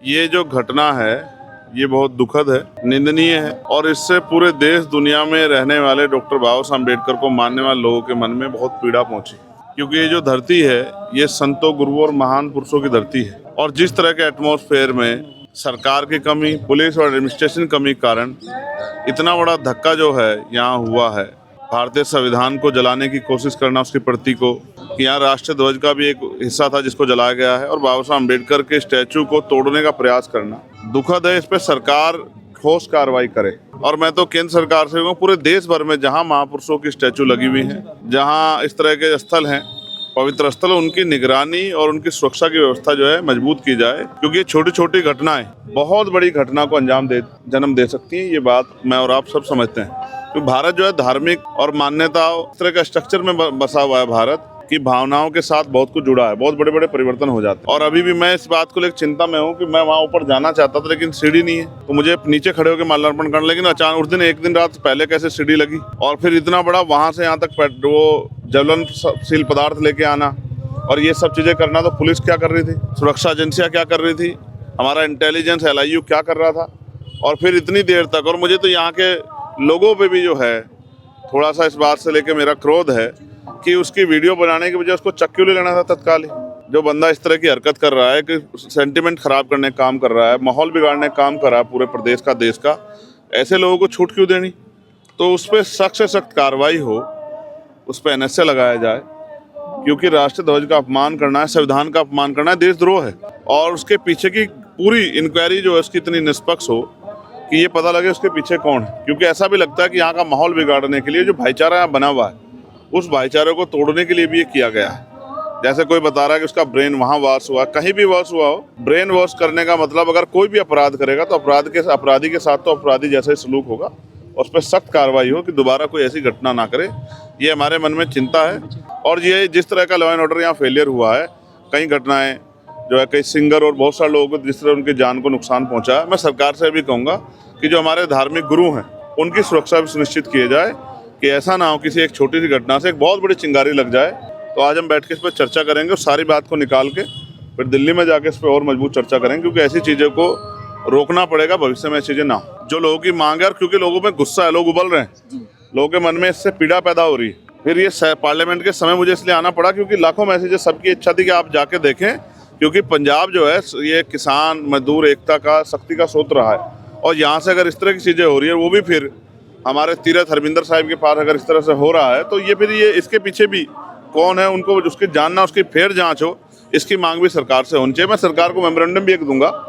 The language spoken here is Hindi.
ये जो घटना है ये बहुत दुखद है, निंदनीय है और इससे पूरे देश दुनिया में रहने वाले डॉक्टर बाबा साहब अम्बेडकर को मानने वाले लोगों के मन में बहुत पीड़ा पहुंची, क्योंकि ये जो धरती है ये संतों, गुरुओं और महान पुरुषों की धरती है। और जिस तरह के एटमॉस्फेयर में सरकार की कमी, पुलिस और एडमिनिस्ट्रेशन कमी के कारण इतना बड़ा धक्का जो है यहाँ हुआ है, भारतीय संविधान को जलाने की कोशिश करना, उसकी प्रति को, कि यहाँ राष्ट्रीय ध्वज का भी एक हिस्सा था जिसको जलाया गया है, और बाबा साहब अम्बेडकर के स्टैचू को तोड़ने का प्रयास करना दुखद है। इस पे सरकार ठोस कार्रवाई करे। और मैं तो केंद्र सरकार से कहूँ, पूरे देश भर में जहाँ महापुरुषों की स्टैचू लगी हुई है, जहाँ इस तरह के स्थल हैं, पवित्र स्थल, उनकी निगरानी और उनकी सुरक्षा की व्यवस्था जो है मजबूत की जाए, क्योंकि ये छोटी छोटी घटनाएं बहुत बड़ी घटना को जन्म दे सकती हैं। ये बात मैं और आप सब समझते हैं, क्योंकि भारत जो है धार्मिक और मान्यताओं, इस तरह का स्ट्रक्चर में बसा हुआ है भारत की भावनाओं के साथ बहुत कुछ जुड़ा है, बहुत बड़े बड़े परिवर्तन हो जाते हैं। और अभी भी मैं इस बात को लेकर चिंता में हूँ कि मैं वहाँ ऊपर जाना चाहता था लेकिन सीढ़ी नहीं है, तो मुझे नीचे खड़े होकर माल्यार्पण करना, लेकिन अचानक उस दिन एक दिन रात पहले कैसे सीढ़ी लगी, और फिर इतना बड़ा वहाँ से यहाँ तक वो ज्वलनशील पदार्थ लेके आना, और ये सब चीजें करना, तो पुलिस क्या कर रही थी, सुरक्षा एजेंसियां क्या कर रही थी, हमारा इंटेलिजेंस LIU क्या कर रहा था, और फिर इतनी देर तक। और मुझे तो यहाँ के लोगों पे भी जो है थोड़ा सा इस बात से लेके मेरा क्रोध है कि उसकी वीडियो बनाने की वजह उसको चक्कू ले लेना था तत्काल ही। जो बंदा इस तरह की हरकत कर रहा है कि सेंटिमेंट खराब करने का काम कर रहा है, माहौल बिगाड़ने का काम कर रहा है पूरे प्रदेश का, देश का, ऐसे लोगों को छूट क्यों देनी। तो उस पर सख्त से सख्त कार्रवाई हो, उस पर NSA लगाया जाए, क्योंकि राष्ट्रीय ध्वज का अपमान करना है, संविधान का अपमान करना है, देशद्रोह है। और उसके पीछे की पूरी इंक्वायरी जो है उसकी इतनी निष्पक्ष हो कि ये पता लगे उसके पीछे कौन है, क्योंकि ऐसा भी लगता है कि यहाँ का माहौल बिगाड़ने के लिए जो भाईचारा यहाँ बना हुआ है, उस भाईचारे को तोड़ने के लिए भी ये किया गया है। जैसे कोई बता रहा है कि उसका ब्रेन वहाँ वॉश हुआ, कहीं भी वॉश हुआ हो, ब्रेन वॉश करने का मतलब अगर कोई भी अपराध करेगा तो अपराधी के साथ तो अपराधी जैसा ही सलूक होगा, और उस पर सख्त कार्रवाई हो कि दोबारा कोई ऐसी घटना ना करे। ये हमारे मन में चिंता है। और ये जिस तरह का लॉ एंड ऑर्डर यहाँ फेलियर हुआ है, कई घटनाएं जो है, कई सिंगर और बहुत सारे लोगों को जिस तरह उनकी जान को नुकसान पहुंचा है, मैं सरकार से भी कहूँगा कि जो हमारे धार्मिक गुरु हैं उनकी सुरक्षा भी सुनिश्चित किए जाए, कि ऐसा ना हो किसी एक छोटी सी घटना से एक बहुत बड़ी चिंगारी लग जाए। तो आज हम बैठ के इस पर चर्चा करेंगे और सारी बात को निकाल के फिर दिल्ली में जाके इस पर और मजबूत चर्चा करेंगे, क्योंकि ऐसी चीज़ों को रोकना पड़ेगा, भविष्य में ऐसी चीज़ें ना हो। जो लोगों की मांग है, और क्योंकि लोगों में गुस्सा है, लोग उबल रहे हैं, लोगों के मन में इससे पीड़ा पैदा हो रही है। फिर ये पार्लियामेंट के समय मुझे इसलिए आना पड़ा क्योंकि लाखों मैसेजेस, सबकी इच्छा थी कि आप जाके देखें, क्योंकि पंजाब जो है ये किसान मजदूर एकता का, शक्ति का स्रोत रहा है। और यहाँ से अगर इस तरह की चीज़ें हो रही है, वो भी फिर हमारे तीरथ हरमिंदर साहिब के पास अगर इस तरह से हो रहा है, तो ये फिर ये इसके पीछे भी कौन है, उनको उसकी जानना, उसकी फेर जांच हो, इसकी मांग भी सरकार से होनी चाहिए। मैं सरकार को मेमोरेंडम भी एक दूंगा